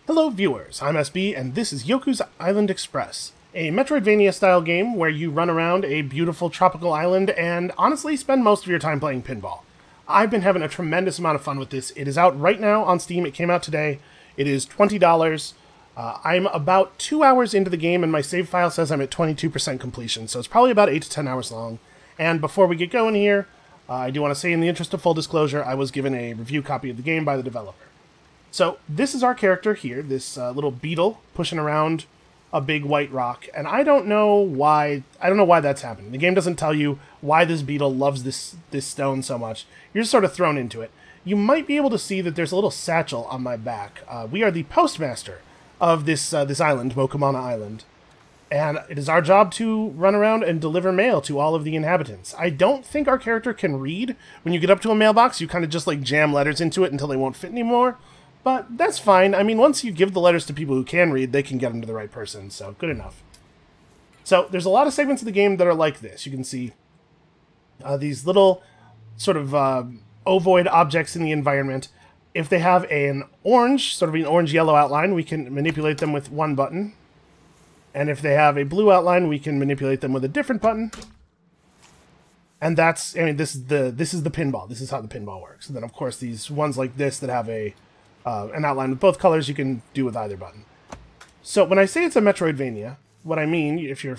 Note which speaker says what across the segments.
Speaker 1: Hello viewers, I'm SB and this is Yoku's Island Express, a metroidvania style game where you run around a beautiful tropical island and honestly spend most of your time playing pinball. I've been having a tremendous amount of fun with this. It is out right now on Steam. It came out today. It is $20. I'm about 2 hours into the game and my save file says I'm at 22% completion, so it's probably about 8 to 10 hours long. And before we get going here, I do want to say, in the interest of full disclosure, I was given a review copy of the game by the developer. So, this is our character here, this little beetle pushing around a big white rock, and I don't know why that's happening. The game doesn't tell you why this beetle loves this stone so much. You're just sort of thrown into it. You might be able to see that there's a little satchel on my back. We are the postmaster of this island, Mokumana Island, and it is our job to run around and deliver mail to all of the inhabitants. I don't think our character can read. When you get up to a mailbox, you kind of just like jam letters into it until they won't fit anymore. But that's fine. I mean, once you give the letters to people who can read, they can get them to the right person, so good enough. So there's a lot of segments of the game that are like this. You can see these little sort of ovoid objects in the environment. If they have an orange, sort of an orange-yellow outline, we can manipulate them with one button. And if they have a blue outline, we can manipulate them with a different button. And that's, I mean, this is the pinball. This is how the pinball works. And then, of course, these ones like this that have an outline with both colors, you can do with either button. So when I say it's a metroidvania, what I mean, if you're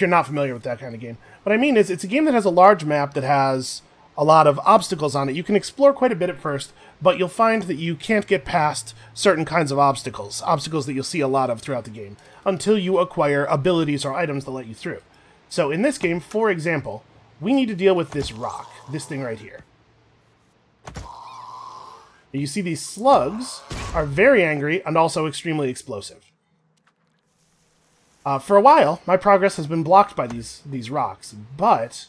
Speaker 1: not familiar with that kind of game, what I mean is it's a game that has a large map that has a lot of obstacles on it. You can explore quite a bit at first, but you'll find that you can't get past certain kinds of obstacles that you'll see a lot of throughout the game, until you acquire abilities or items that let you through. So in this game, for example, we need to deal with this rock, this thing right here. You see these slugs are very angry and also extremely explosive. For a while, my progress has been blocked by these rocks, but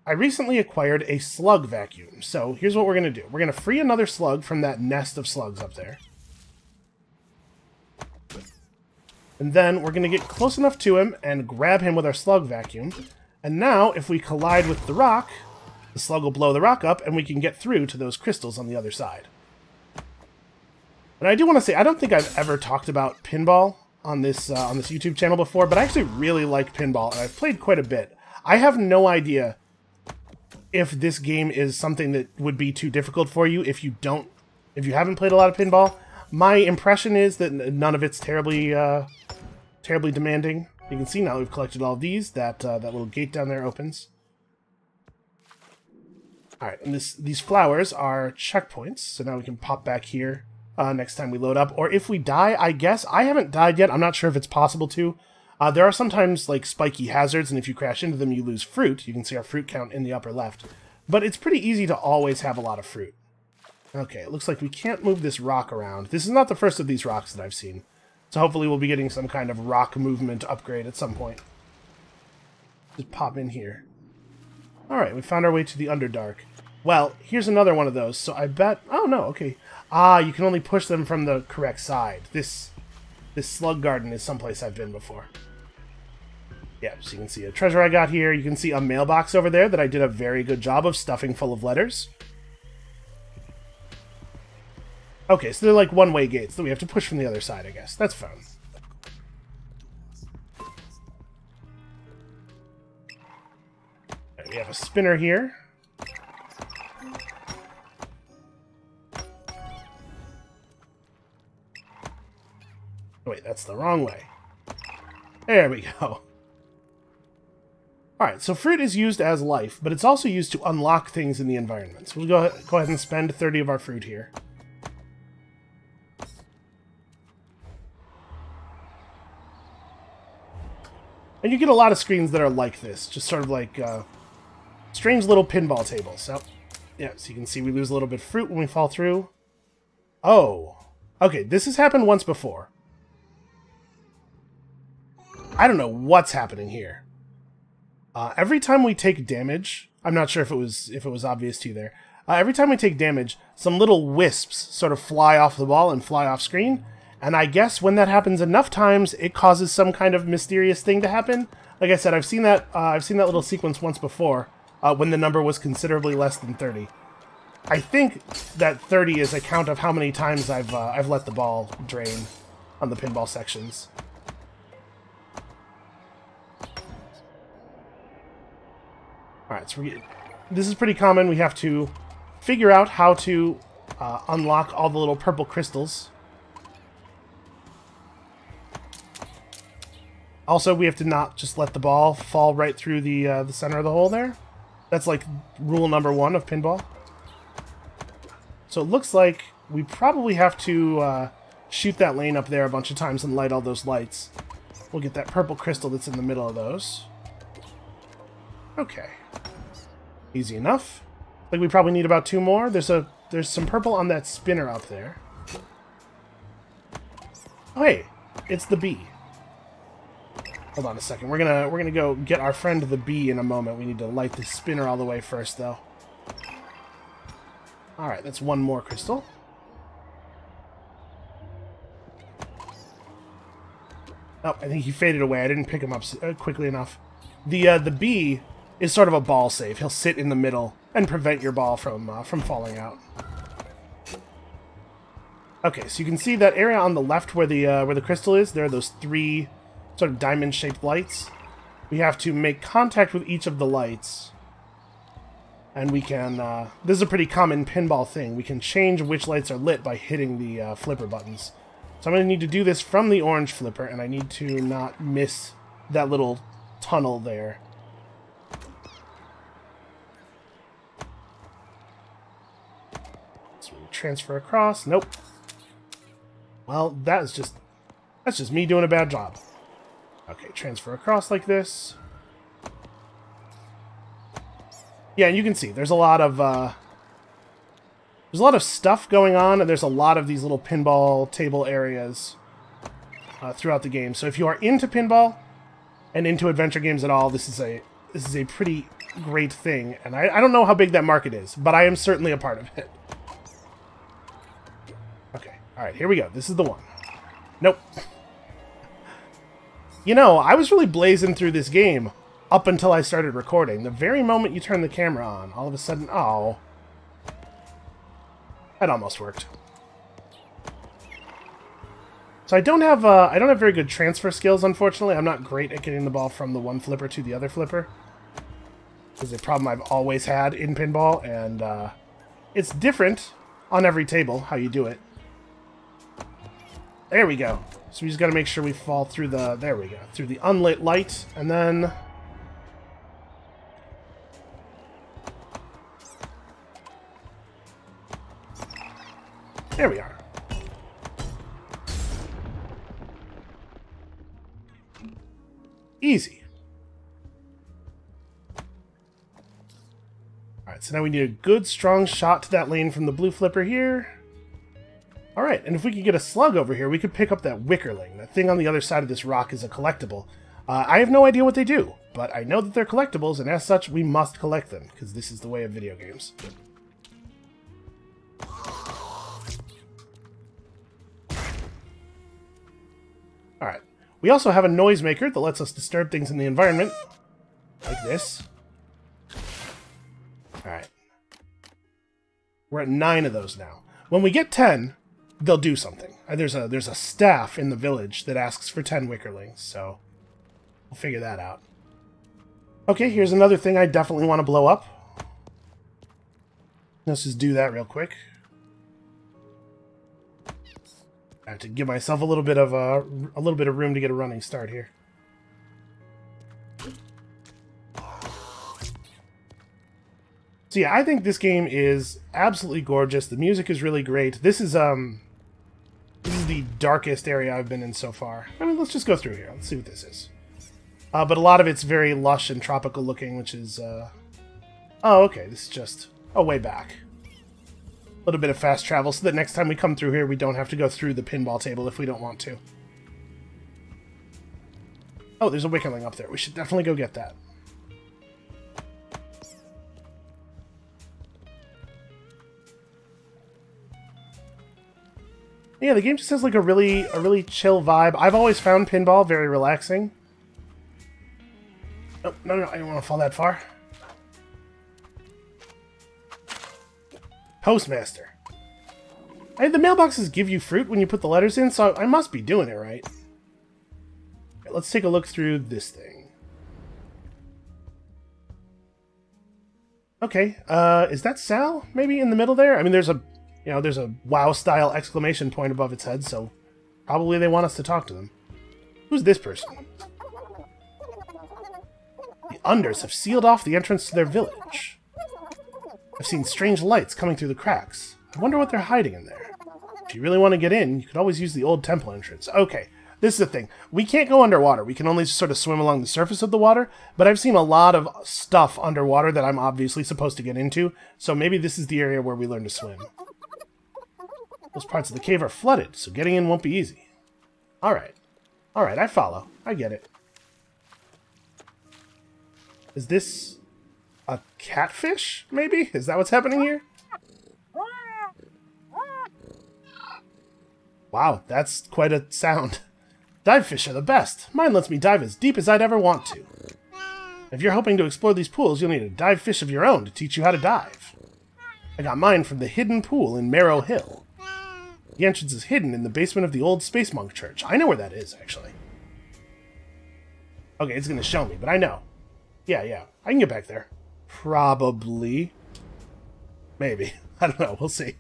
Speaker 1: I recently acquired a slug vacuum. So here's what we're going to do. We're going to free another slug from that nest of slugs up there. And then we're going to get close enough to him and grab him with our slug vacuum. And now, if we collide with the rock, the slug will blow the rock up and we can get through to those crystals on the other side. And I do want to say, I don't think I've ever talked about pinball on this YouTube channel before, but I actually really like pinball, and I've played quite a bit. I have no idea if this game is something that would be too difficult for you if you haven't played a lot of pinball. My impression is that none of it's terribly demanding. You can see now we've collected all of these. That little gate down there opens. All right, and these flowers are checkpoints, so now we can pop back here. Next time we load up, or if we die, I guess. I haven't died yet. I'm not sure if it's possible to. There are sometimes like spiky hazards, and if you crash into them, you lose fruit. You can see our fruit count in the upper left. But it's pretty easy to always have a lot of fruit. Okay, it looks like we can't move this rock around. This is not the first of these rocks that I've seen. So hopefully we'll be getting some kind of rock movement upgrade at some point. Just pop in here. Alright, we found our way to the Underdark. Well, here's another one of those, so I bet... Oh, no, okay. Ah, you can only push them from the correct side. This slug garden is someplace I've been before. Yeah, so you can see a treasure I got here. You can see a mailbox over there that I did a very good job of stuffing full of letters. Okay, so they're like one-way gates that we have to push from the other side, I guess. That's fun. Right, we have a spinner here. Wait, that's the wrong way. There we go. Alright, so fruit is used as life, but it's also used to unlock things in the environment. So we'll go ahead and spend 30 of our fruit here. And you get a lot of screens that are like this, just sort of like strange little pinball tables. So, yeah, so you can see we lose a little bit of fruit when we fall through. Oh, okay, this has happened once before. I don't know what's happening here. Every time we take damage, I'm not sure if it was obvious to you there. Every time we take damage, some little wisps sort of fly off the ball and fly off screen. And I guess when that happens enough times, it causes some kind of mysterious thing to happen. Like I said, I've seen that little sequence once before, when the number was considerably less than 30. I think that 30 is a count of how many times I've let the ball drain on the pinball sections. Alright, so this is pretty common. We have to figure out how to unlock all the little purple crystals. Also, we have to not just let the ball fall right through the center of the hole there. That's like rule number 1 of pinball. So it looks like we probably have to shoot that lane up there a bunch of times and light all those lights. We'll get that purple crystal that's in the middle of those. Okay. Easy enough. Like we probably need about 2 more. There's some purple on that spinner up there. Oh hey, it's the bee. Hold on a second. We're gonna go get our friend the bee in a moment. We need to light the spinner all the way first though. Alright, that's 1 more crystal. Oh, I think he faded away. I didn't pick him up quickly enough. The bee is sort of a ball save. He'll sit in the middle and prevent your ball from falling out. Okay, so you can see that area on the left where the crystal is. There are those 3 sort of diamond-shaped lights. We have to make contact with each of the lights. And we can, this is a pretty common pinball thing. We can change which lights are lit by hitting the flipper buttons. So I'm going to need to do this from the orange flipper, and I need to not miss that little tunnel there. So we transfer across. Nope. Well, that's just me doing a bad job. Okay, transfer across like this. Yeah, and you can see there's a lot of stuff going on, and there's a lot of these little pinball table areas throughout the game. So if you are into pinball and into adventure games at all, this is a pretty great thing. And I don't know how big that market is, but I am certainly a part of it. Okay, all right, here we go. This is the one. Nope. You know, I was really blazing through this game up until I started recording. The very moment you turn the camera on, all of a sudden, oh. That almost worked. So I don't have very good transfer skills, unfortunately. I'm not great at getting the ball from the one flipper to the other flipper. This is a problem I've always had in pinball, and it's different on every table how you do it. There we go. So we just got to make sure we fall through the, there we go, through the unlit light, and then there we are. Easy. Alright, so now we need a good strong shot to that lane from the blue flipper here. Alright, and if we could get a slug over here, we could pick up that wickerling. That thing on the other side of this rock is a collectible. I have no idea what they do, but I know that they're collectibles, and as such, we must collect them, because this is the way of video games. Alright. We also have a noisemaker that lets us disturb things in the environment. Like this. Alright. We're at 9 of those now. When we get 10, they'll do something. There's a staff in the village that asks for 10 wickerlings, so we'll figure that out. Okay, here's another thing I definitely want to blow up. Let's just do that real quick. I have to give myself a little bit of room to get a running start here. So yeah, I think this game is absolutely gorgeous. The music is really great. This is the darkest area I've been in so far. I mean, let's just go through here. Let's see what this is. But a lot of it's very lush and tropical looking, which is oh, okay. This is just a way back. A little bit of fast travel so that next time we come through here, we don't have to go through the pinball table if we don't want to. Oh, there's a wickerling up there. We should definitely go get that. Yeah, the game just has like a really chill vibe. I've always found pinball very relaxing. Oh, no, I don't want to fall that far. postmaster. Hey, the mailboxes give you fruit when you put the letters in, so I must be doing it right. Okay, let's take a look through this thing. Okay, is that Sal? Maybe in the middle there? I mean, there's a WoW-style exclamation point above its head, so probably they want us to talk to them. Who's this person? The Unders have sealed off the entrance to their village. I've seen strange lights coming through the cracks. I wonder what they're hiding in there. If you really want to get in, you could always use the old temple entrance. Okay, this is the thing. We can't go underwater. We can only just sort of swim along the surface of the water, but I've seen a lot of stuff underwater that I'm obviously supposed to get into, so maybe this is the area where we learn to swim. Those parts of the cave are flooded, so getting in won't be easy. Alright. Alright, I follow. I get it. Is this a catfish, maybe? Is that what's happening here? Wow, that's quite a sound. Dive fish are the best. Mine lets me dive as deep as I'd ever want to. If you're hoping to explore these pools, you'll need a dive fish of your own to teach you how to dive. I got mine from the hidden pool in Marrow Hill. The entrance is hidden in the basement of the old Space Monk Church. I know where that is, actually. Okay, it's going to show me, but I know. Yeah, I can get back there. Probably. Maybe. I don't know, we'll see.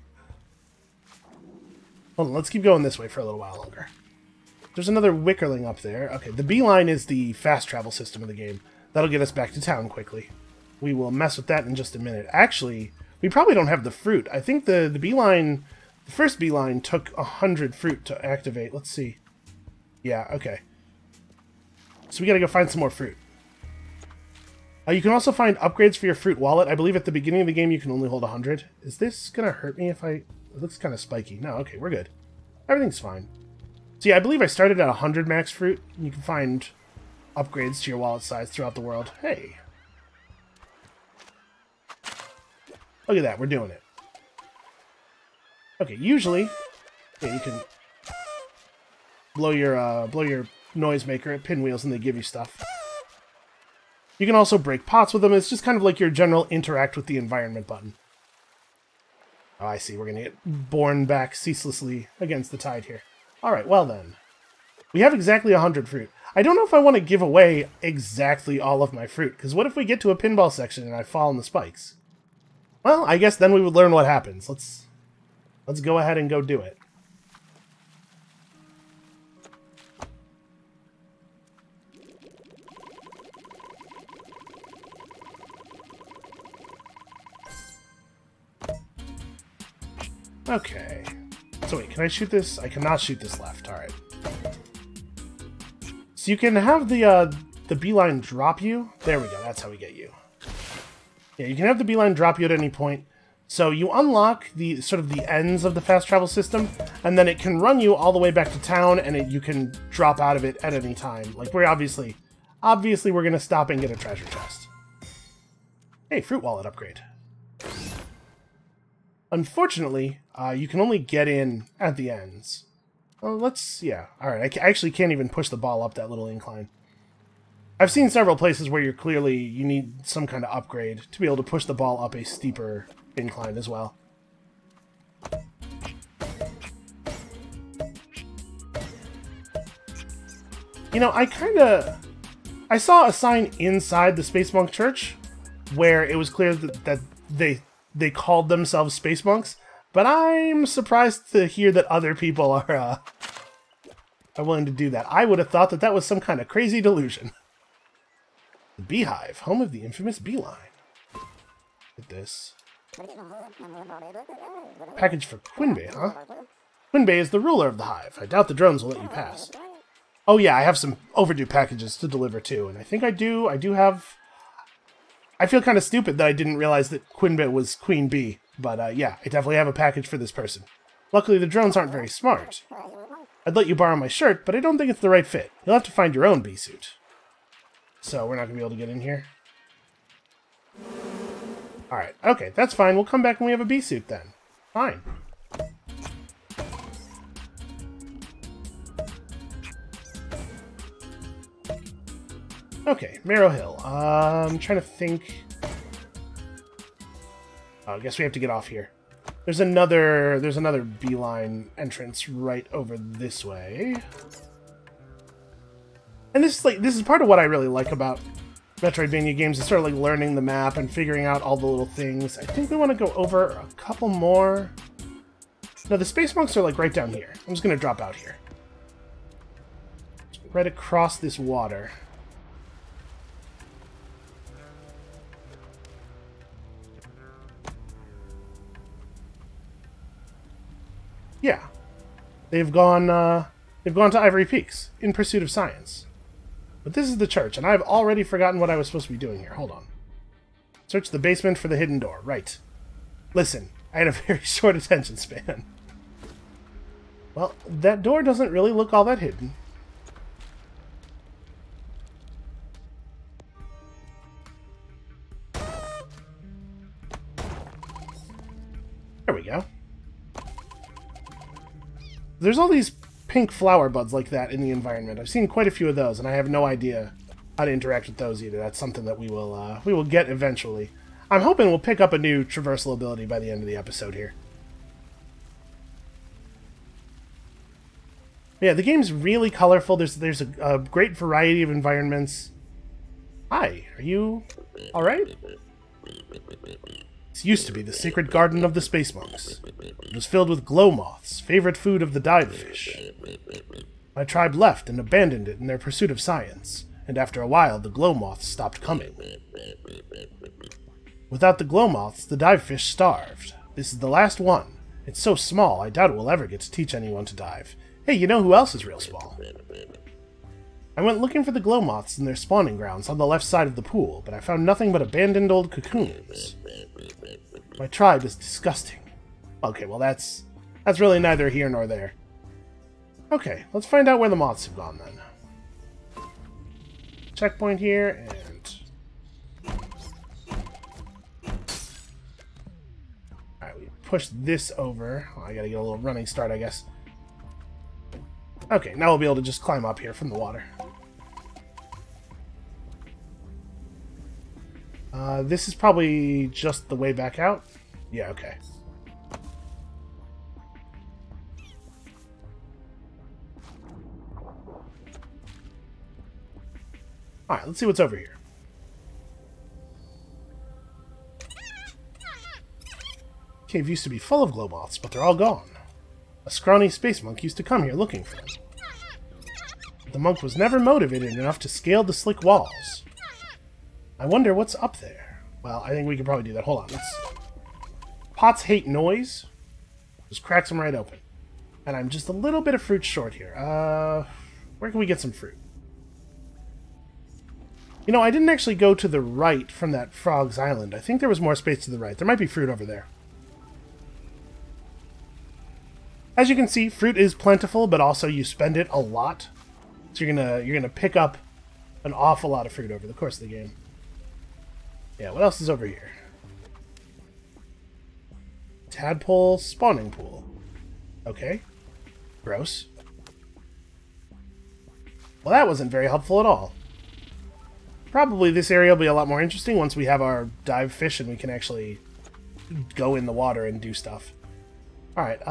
Speaker 1: Hold on, let's keep going this way for a little while longer. There's another Wickerling up there. Okay, the beeline is the fast travel system of the game. That'll get us back to town quickly. We will mess with that in just a minute. Actually, we probably don't have the fruit. I think the beeline... The first beeline took 100 fruit to activate. Let's see. Yeah, okay. So we gotta go find some more fruit. You can also find upgrades for your fruit wallet. I believe at the beginning of the game you can only hold 100. Is this gonna hurt me if I... It looks kind of spiky. No, okay, we're good. Everything's fine. So yeah, I believe I started at 100 max fruit. You can find upgrades to your wallet size throughout the world. Hey. Look at that, we're doing it. Okay, usually, yeah, you can blow your noisemaker at pinwheels and they give you stuff. You can also break pots with them. It's just kind of like your general interact with the environment button. Oh, I see. We're going to get borne back ceaselessly against the tide here. Alright, well then. We have exactly 100 fruit. I don't know if I want to give away exactly all of my fruit, because what if we get to a pinball section and I fall in the spikes? Well, I guess then we would learn what happens. Let's go ahead and go do it. Okay. So wait, can I shoot this? I cannot shoot this left. Alright. So you can have the beeline drop you. There we go. That's how we get you. Yeah, you can have the beeline drop you at any point. So you unlock the sort of the ends of the fast travel system, and then it can run you all the way back to town, and you can drop out of it at any time. Like, we're obviously we're going to stop and get a treasure chest. Hey, fruit wallet upgrade. Unfortunately, you can only get in at the ends. Well, yeah. Alright, I actually can't even push the ball up that little incline. I've seen several places where you need some kind of upgrade to be able to push the ball up a steeper incline as well. You know, I saw a sign inside the Space Monk Church where it was clear that they called themselves Space Monks, but I'm surprised to hear that other people are willing to do that. I would have thought that that was some kind of crazy delusion. The Beehive, home of the infamous beeline. Look at this. Package for Quinbay, huh? Quinbay is the ruler of the hive. I doubt the drones will let you pass. Oh yeah, I have some overdue packages to deliver too, and I think I do have... I feel kind of stupid that I didn't realize that Quinbay was Queen Bee, but yeah, I definitely have a package for this person. Luckily, the drones aren't very smart. I'd let you borrow my shirt, but I don't think it's the right fit. You'll have to find your own bee suit. So, we're not going to be able to get in here. Alright, okay, that's fine. We'll come back when we have a bee suit then. Fine. Okay, Marrow Hill. I'm trying to think... Oh, I guess we have to get off here. There's another beeline entrance right over this way. And this is part of what I really like about Metroidvania games, is sort of like learning the map and figuring out all the little things. I think we want to go over a couple more. No, the space monks are like right down here. I'm just going to drop out here. Right across this water. Yeah. They've gone to Ivory Peaks in pursuit of science. But this is the church, and I've already forgotten what I was supposed to be doing here. Hold on. Search the basement for the hidden door. Right. Listen, I had a very short attention span. Well, that door doesn't really look all that hidden. There we go. There's all these pink flower buds like that in the environment. I've seen quite a few of those, and I have no idea how to interact with those either. That's something that we will get eventually. I'm hoping we'll pick up a new traversal ability by the end of the episode here. Yeah, the game's really colorful. There's a great variety of environments. Hi, are you all right? This used to be the sacred garden of the space monks. It was filled with glow moths, favorite food of the dive fish. My tribe left and abandoned it in their pursuit of science, and after a while the glow moths stopped coming. Without the glow moths, the dive fish starved. This is the last one. It's so small, I doubt it will ever get to teach anyone to dive. Hey, you know who else is real small? I went looking for the glow moths in their spawning grounds on the left side of the pool, but I found nothing but abandoned old cocoons. My tribe is disgusting. Okay, well that's really neither here nor there. Okay, let's find out where the moths have gone then. Checkpoint here, and... Alright, we push this over. Oh, I gotta get a little running start, I guess. Okay, now we'll be able to just climb up here from the water. This is probably just the way back out. Yeah, okay. Alright, let's see what's over here. Cave used to be full of glow moths, but they're all gone. A scrawny space monk used to come here looking for them. But the monk was never motivated enough to scale the slick walls. I wonder what's up there. Well, I think we could probably do that. Hold on. Pots hate noise. Just cracks them right open. And I'm just a little bit of fruit short here. Where can we get some fruit? You know, I didn't actually go to the right from that Frog's Island. I think there was more space to the right. There might be fruit over there. As you can see, fruit is plentiful, but also you spend it a lot. So you're gonna pick up an awful lot of fruit over the course of the game. Yeah, what else is over here? Tadpole spawning pool. Okay. Gross. Well, that wasn't very helpful at all. Probably this area will be a lot more interesting once we have our dive fish and we can actually go in the water and do stuff. Alright,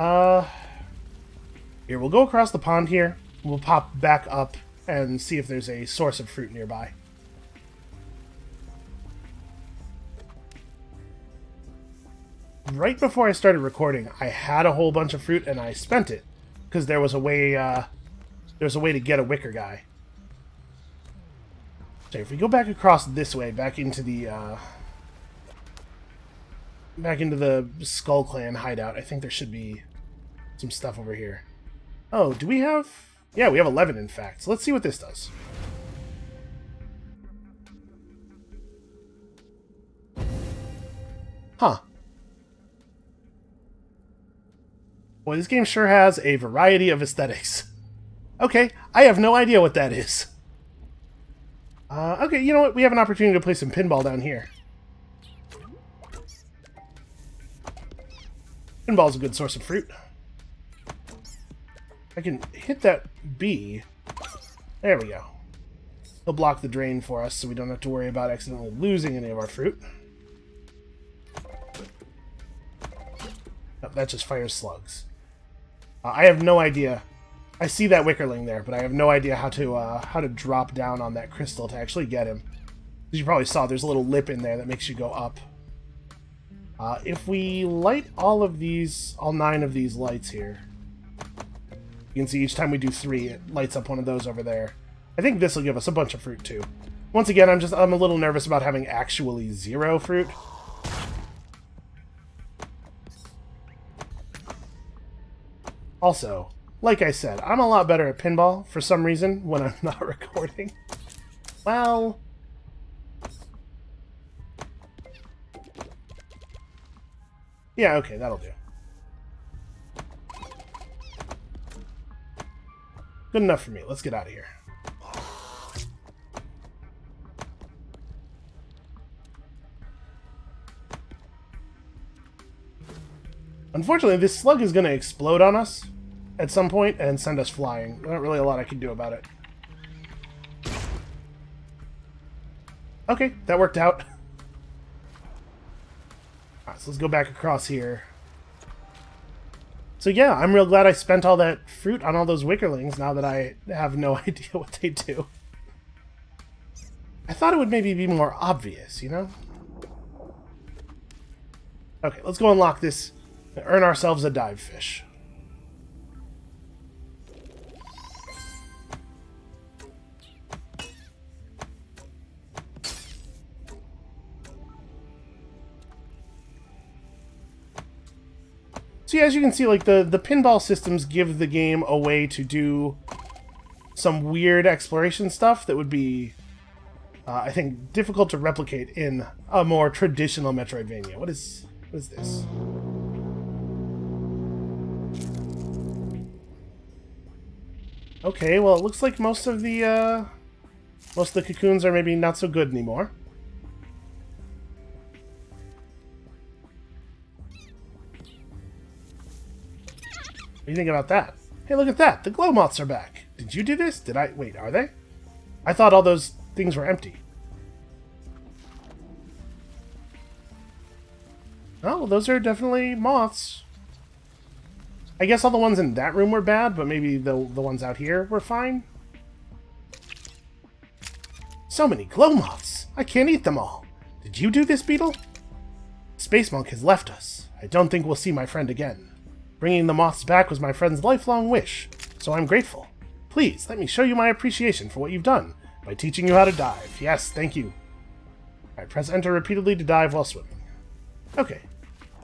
Speaker 1: here, we'll go across the pond here. We'll pop back up and see if there's a source of fruit nearby. Right before I started recording, I had a whole bunch of fruit and I spent it because there was a way to get a wicker guy. So if we go back across this way, back into the Skull Clan hideout, I think there should be some stuff over here. Oh, do we have... Yeah, we have 11 in fact. So let's see what this does. Huh. Boy, this game sure has a variety of aesthetics. Okay, I have no idea what that is. Okay, you know what? We have an opportunity to play some pinball down here. Pinball's a good source of fruit. I can hit that B. There we go. He'll block the drain for us so we don't have to worry about accidentally losing any of our fruit. Oh, that just fires slugs. I have no idea. I see that wickerling there, but I have no idea how to drop down on that crystal to actually get him. As you probably saw, there's a little lip in there that makes you go up. If we light all 9 of these lights here, you can see each time we do 3, it lights up one of those over there. I think this will give us a bunch of fruit too. Once again, I'm a little nervous about having actually 0 fruit. Also, like I said, I'm a lot better at pinball for some reason when I'm not recording. Well, yeah, okay, that'll do. Good enough for me. Let's get out of here. Unfortunately, this slug is going to explode on us at some point and send us flying. Not really a lot I can do about it. Okay, that worked out. Alright, so let's go back across here. So yeah, I'm real glad I spent all that fruit on all those wickerlings now that I have no idea what they do. I thought it would maybe be more obvious, you know? Okay, let's go unlock this and earn ourselves a dive fish. So yeah, as you can see, like the pinball systems give the game a way to do some weird exploration stuff that would be, I think, difficult to replicate in a more traditional Metroidvania. What is this? Okay, well, it looks like most of the cocoons are maybe not so good anymore. What do you think about that? Hey, look at that! The glow moths are back! Did you do this? Did I... Wait, are they? I thought all those things were empty. Oh, well, those are definitely moths. I guess all the ones in that room were bad, but maybe the ones out here were fine? So many glow moths! I can't eat them all! Did you do this, Beetle? Space Monk has left us. I don't think we'll see my friend again. Bringing the moths back was my friend's lifelong wish, so I'm grateful. Please, let me show you my appreciation for what you've done by teaching you how to dive. Yes, thank you. Alright, press enter repeatedly to dive while swimming. Okay,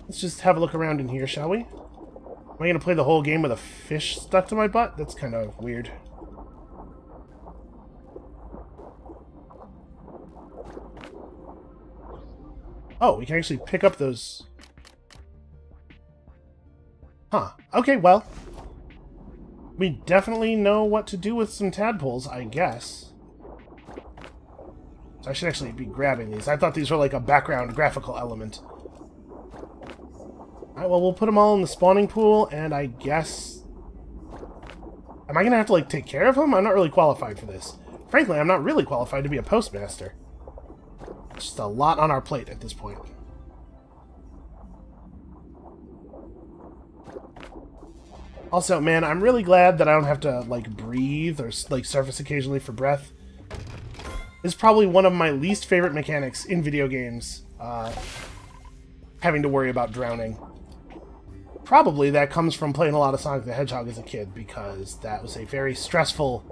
Speaker 1: let's just have a look around in here, shall we? Am I going to play the whole game with a fish stuck to my butt? That's kind of weird. Oh, we can actually pick up those... Huh. Okay, well. We definitely know what to do with some tadpoles, I guess. So I should actually be grabbing these. I thought these were like a background graphical element. Alright, well, we'll put them all in the spawning pool, and I guess... Am I going to have to, like, take care of them? I'm not really qualified for this. Frankly, I'm not really qualified to be a postmaster. Just a lot on our plate at this point. Also, man, I'm really glad that I don't have to, like, breathe or, like, surface occasionally for breath. This is probably one of my least favorite mechanics in video games, having to worry about drowning. Probably that comes from playing a lot of Sonic the Hedgehog as a kid, because that was a very stressful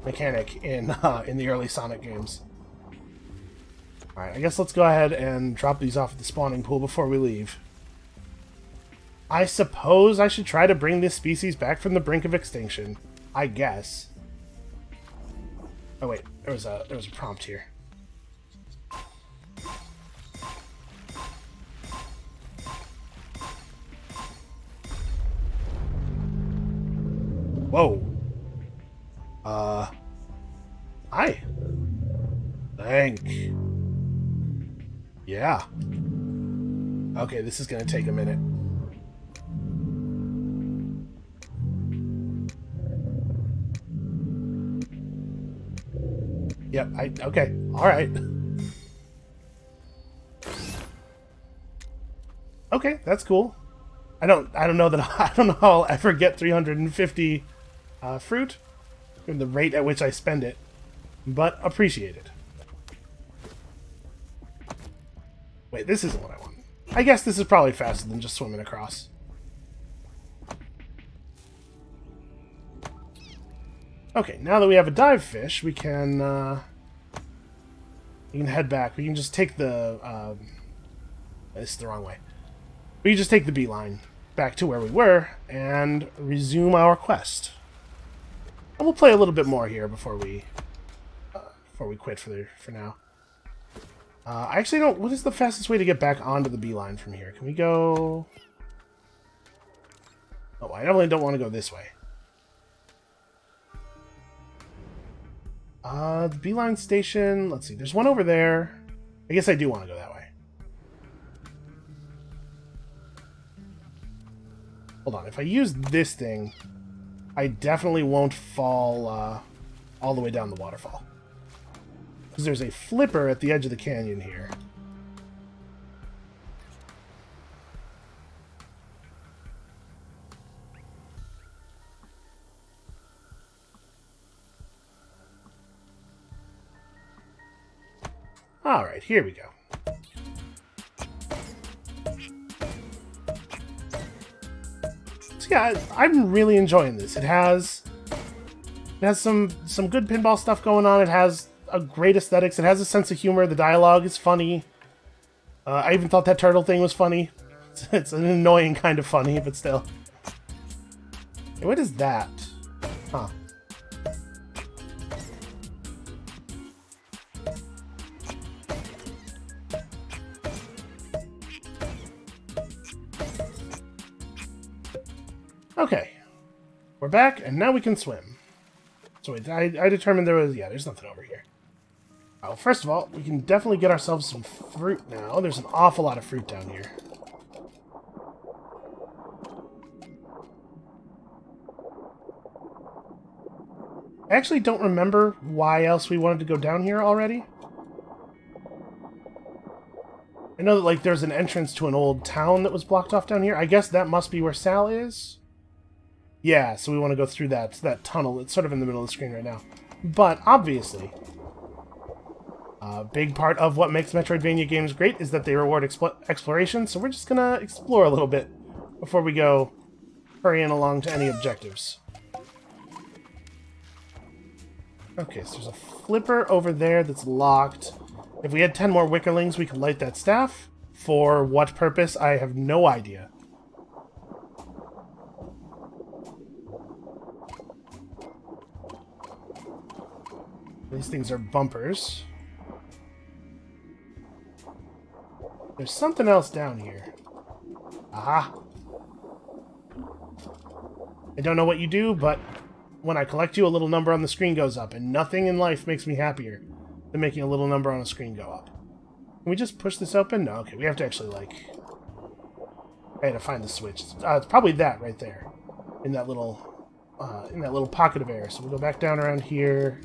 Speaker 1: mechanic in the early Sonic games. Alright, I guess let's go ahead and drop these off at the spawning pool before we leave. I suppose I should try to bring this species back from the brink of extinction. I guess. Oh wait, there was a prompt here. Whoa. Hi. Thank. Yeah. Okay, this is gonna take a minute. Yep, okay, alright. Okay, that's cool. I don't know that I don't know how I'll ever get 350 fruit, and the rate at which I spend it, but appreciate it. Wait, this isn't what I want. I guess this is probably faster than just swimming across. Okay, now that we have a dive fish, we can head back. We can just take the this is the wrong way. We can just take the beeline back to where we were and resume our quest. And we'll play a little bit more here before we quit for now. I actually don't... What is the fastest way to get back onto the beeline from here? Can we go... Oh, I definitely don't want to go this way. The beeline station... Let's see, there's one over there. I guess I do want to go that way. Hold on, if I use this thing, I definitely won't fall all the way down the waterfall. Because there's a flipper at the edge of the canyon here. Alright, here we go. So yeah, I'm really enjoying this. It has some good pinball stuff going on. It has a great aesthetics. It has a sense of humor. The dialogue is funny. I even thought that turtle thing was funny. It's an annoying kind of funny, but still. Hey, what is that? Huh. Okay. We're back, and now we can swim. So wait, I determined there was... Yeah, there's nothing over here. Oh, first of all, we can definitely get ourselves some fruit now. There's an awful lot of fruit down here. I actually don't remember why else we wanted to go down here already. I know that, like, there's an entrance to an old town that was blocked off down here. I guess that must be where Sal is. Yeah, so we want to go through that tunnel. It's sort of in the middle of the screen right now. But, obviously, a big part of what makes Metroidvania games great is that they reward exploration, so we're just going to explore a little bit before we go hurrying along to any objectives. Okay, so there's a flipper over there that's locked. If we had 10 more wickerlings, we could light that staff. For what purpose, I have no idea. These things are bumpers. There's something else down here. Aha! I don't know what you do, but when I collect you, a little number on the screen goes up, and nothing in life makes me happier than making a little number on a screen go up. Can we just push this open? No, okay, we have to actually, like... I had to find the switch. It's probably that right there. In that little pocket of air. So we'll go back down around here.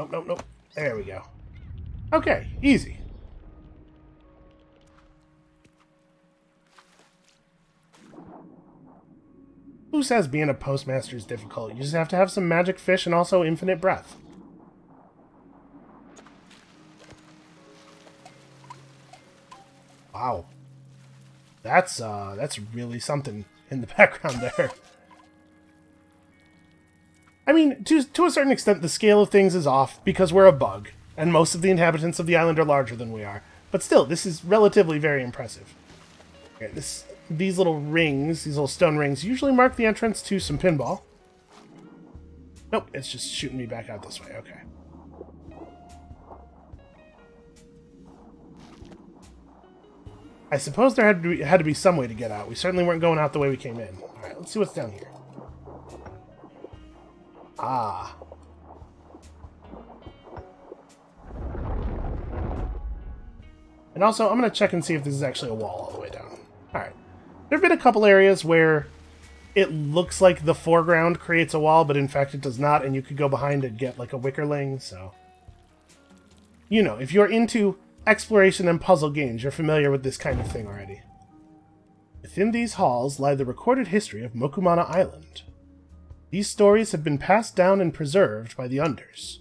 Speaker 1: Nope. There we go. Okay, easy. Who says being a postmaster is difficult? You just have to have some magic fish and also infinite breath. Wow. That's really something in the background there. I mean, to a certain extent, the scale of things is off because we're a bug, and most of the inhabitants of the island are larger than we are. But still, this is relatively very impressive. Okay, these little rings, these little stone rings, usually mark the entrance to some pinball. Nope, it's just shooting me back out this way. Okay. I suppose there had to be some way to get out. We certainly weren't going out the way we came in. All right, let's see what's down here. Ah. And also, I'm going to check and see if this is actually a wall all the way down. Alright. There have been a couple areas where it looks like the foreground creates a wall, but in fact it does not, and you could go behind and get like a wickerling, so... You know, if you're into exploration and puzzle games, you're familiar with this kind of thing already. Within these halls lie the recorded history of Mokumana Island. These stories have been passed down and preserved by the Unders.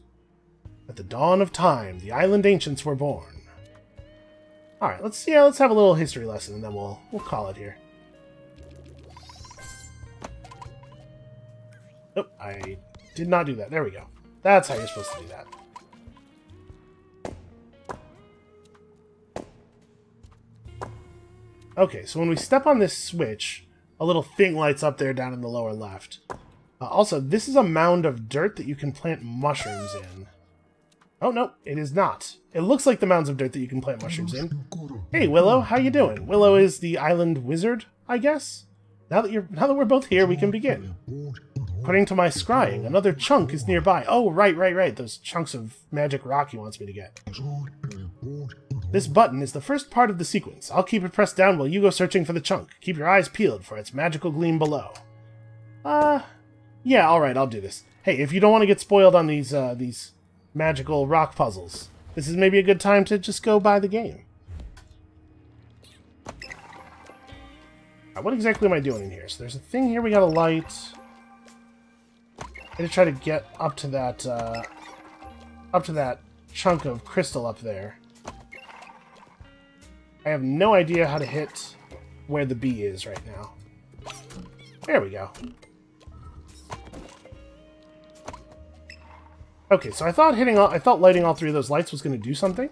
Speaker 1: At the dawn of time, the island ancients were born. Alright, let's have a little history lesson, and then we'll call it here. Oh, I did not do that. There we go. That's how you're supposed to do that. Okay, so when we step on this switch, a little thing lights up there down in the lower left. Also, this is a mound of dirt that you can plant mushrooms in. Oh, no, it is not. It looks like the mounds of dirt that you can plant mushrooms in. Hey, Willow, how you doing? Willow is the island wizard, I guess? Now that we're both here, we can begin. According to my scrying, another chunk is nearby. Oh, right. Those chunks of magic rock he wants me to get. This button is the first part of the sequence. I'll keep it pressed down while you go searching for the chunk. Keep your eyes peeled for its magical gleam below. Yeah, alright, I'll do this. Hey, if you don't want to get spoiled on these magical rock puzzles, this is maybe a good time to just go buy the game. Right, what exactly am I doing in here? So there's a thing here we gotta light. I'm gonna try to get up to that chunk of crystal up there. I have no idea how to hit where the bee is right now. There we go. Okay, so I thought lighting all three of those lights was going to do something.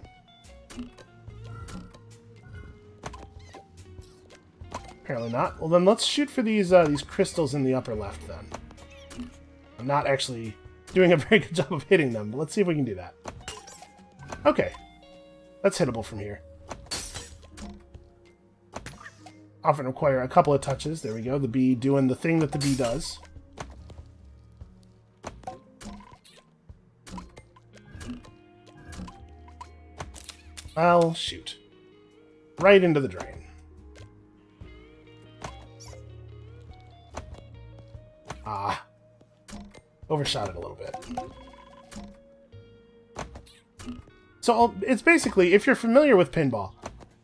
Speaker 1: Apparently not. Well, then let's shoot for these crystals in the upper left, then. I'm not actually doing a very good job of hitting them, but let's see if we can do that. Okay. That's hittable from here. Often require a couple of touches. There we go. The bee doing the thing that the bee does. Well, shoot. Right into the drain. Ah. Overshot it a little bit. So, it's basically, if you're familiar with pinball,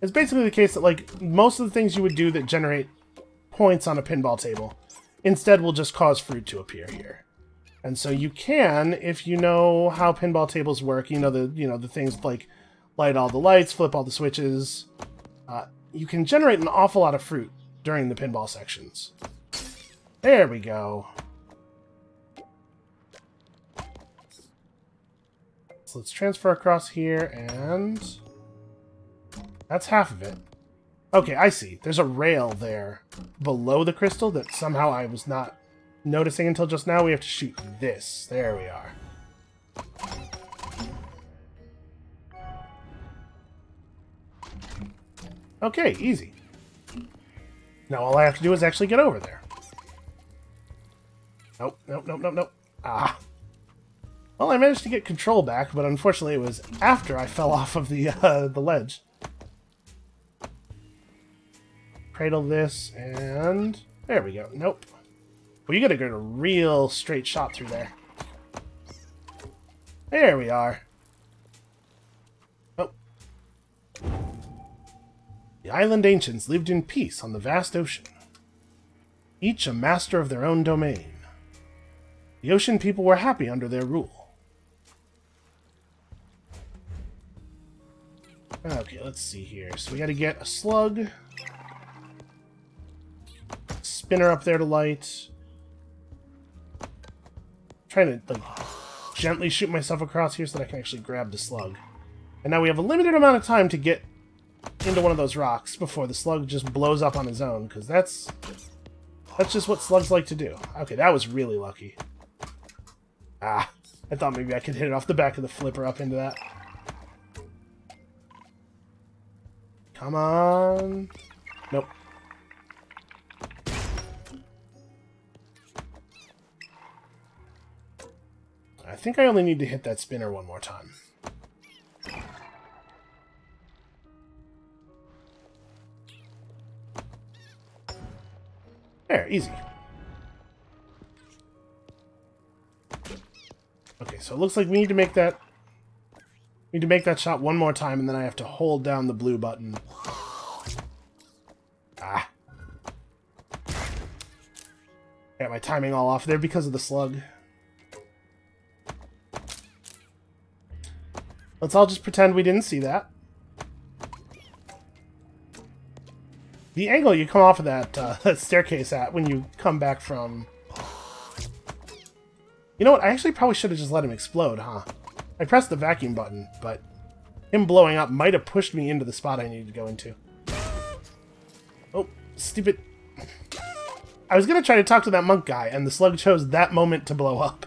Speaker 1: it's basically the case that, like, most of the things you would do that generate points on a pinball table instead will just cause fruit to appear here. And so you can, if you know how pinball tables work, the things like light all the lights, flip all the switches, you can generate an awful lot of fruit during the pinball sections. There we go. So let's transfer across here, and that's half of it. Okay, I see. There's a rail there below the crystal that somehow I was not noticing until just now. We have to shoot this. There we are. Okay, easy. Now all I have to do is actually get over there. Nope. Ah. Well, I managed to get control back, but unfortunately it was after I fell off of the ledge. Cradle this, and there we go. Nope. Well, you gotta get a real straight shot through there. There we are. Oh. The island ancients lived in peace on the vast ocean, each a master of their own domain. The ocean people were happy under their rule. Okay, let's see here. So we gotta get a slug. Spinner up there to light. Trying to, like, gently shoot myself across here so that I can actually grab the slug. And now we have a limited amount of time to get into one of those rocks before the slug just blows up on his own, because that's just what slugs like to do. Okay, that was really lucky. Ah, I thought maybe I could hit it off the back of the flipper up into that. Come on. Nope. I think I only need to hit that spinner one more time. There, easy. Okay, so it looks like we need to make that... We need to make that shot one more time, and then I have to hold down the blue button. Ah. Got my timing all off there because of the slug. Let's all just pretend we didn't see that. The angle you come off of that staircase at when you come back from... You know what? I actually probably should have just let him explode, huh? I pressed the vacuum button, but him blowing up might have pushed me into the spot I needed to go into. Oh, stupid... I was going to try to talk to that monk guy, and the slug chose that moment to blow up.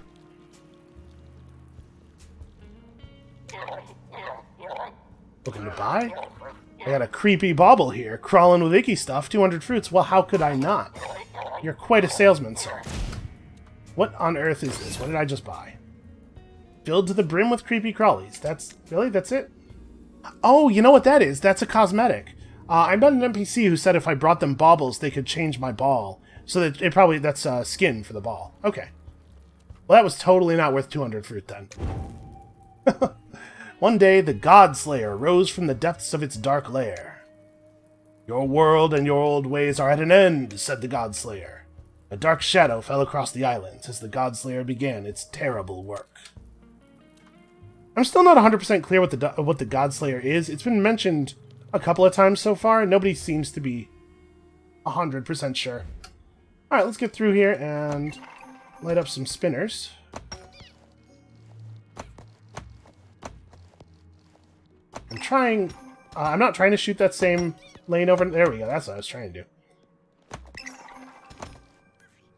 Speaker 1: Looking to buy? I got a creepy bauble here, crawling with icky stuff, 200 fruits. Well, how could I not? You're quite a salesman, sir. What on earth is this? What did I just buy? Filled to the brim with creepy crawlies. That's... Really? That's it? Oh, you know what that is? That's a cosmetic. I met an NPC who said if I brought them baubles, they could change my ball. So that it probably... That's skin for the ball. Okay. Well, that was totally not worth 200 fruit, then. One day, the God Slayer rose from the depths of its dark lair. Your world and your old ways are at an end, said the God Slayer. A dark shadow fell across the islands as the God Slayer began its terrible work. I'm still not 100% clear what the God Slayer is. It's been mentioned a couple of times so far, and nobody seems to be 100% sure. Alright, let's get through here and light up some spinners. I'm not trying to shoot that same lane over... There we go, that's what I was trying to do.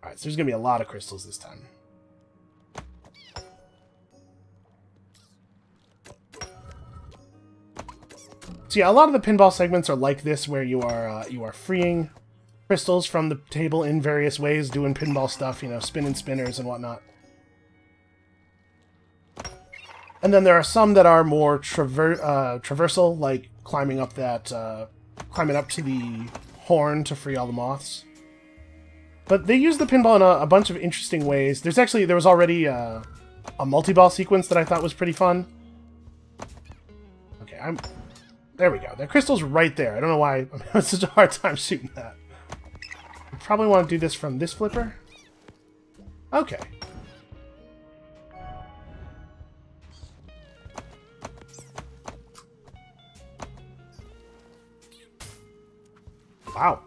Speaker 1: Alright, so there's going to be a lot of crystals this time. So yeah, a lot of the pinball segments are like this, where you are freeing crystals from the table in various ways, doing pinball stuff, you know, spinning spinners and whatnot. And then there are some that are more traversal, like climbing up that, climbing up to the horn to free all the moths. But they use the pinball in a bunch of interesting ways. There was already a multi-ball sequence that I thought was pretty fun. Okay, there we go. The crystal's right there. I don't know why I'm having such a hard time shooting that. I probably want to do this from this flipper. Okay. Wow.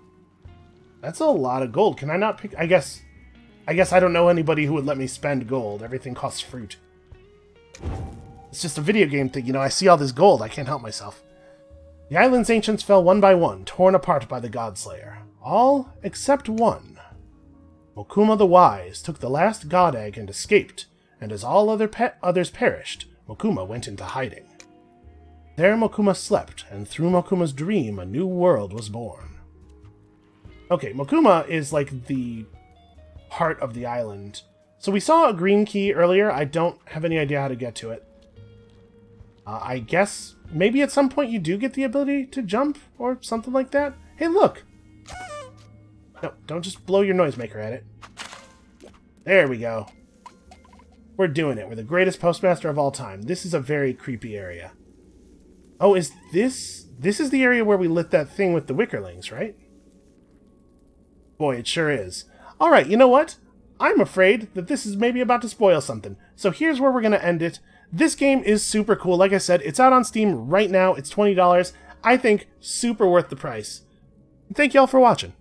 Speaker 1: That's a lot of gold. Can I not pick... I guess I don't know anybody who would let me spend gold. Everything costs fruit. It's just a video game thing, you know. I see all this gold. I can't help myself. The island's ancients fell one by one, torn apart by the God Slayer. All except one. Mokuma the Wise took the last god egg and escaped, and as all others perished, Mokuma went into hiding. There Mokuma slept, and through Mokuma's dream a new world was born. Okay, Mokuma is like the heart of the island. So we saw a green key earlier. I don't have any idea how to get to it. I guess maybe at some point you do get the ability to jump or something like that. Hey, look! No, don't just blow your noisemaker at it. There we go. We're doing it. We're the greatest postmaster of all time. This is a very creepy area. Oh, is this... This is the area where we lit that thing with the wickerlings, right? Boy, it sure is. Alright, you know what? I'm afraid that this is maybe about to spoil something. So here's where we're going to end it. This game is super cool. Like I said, it's out on Steam right now. It's $20. I think super worth the price. Thank y'all for watching.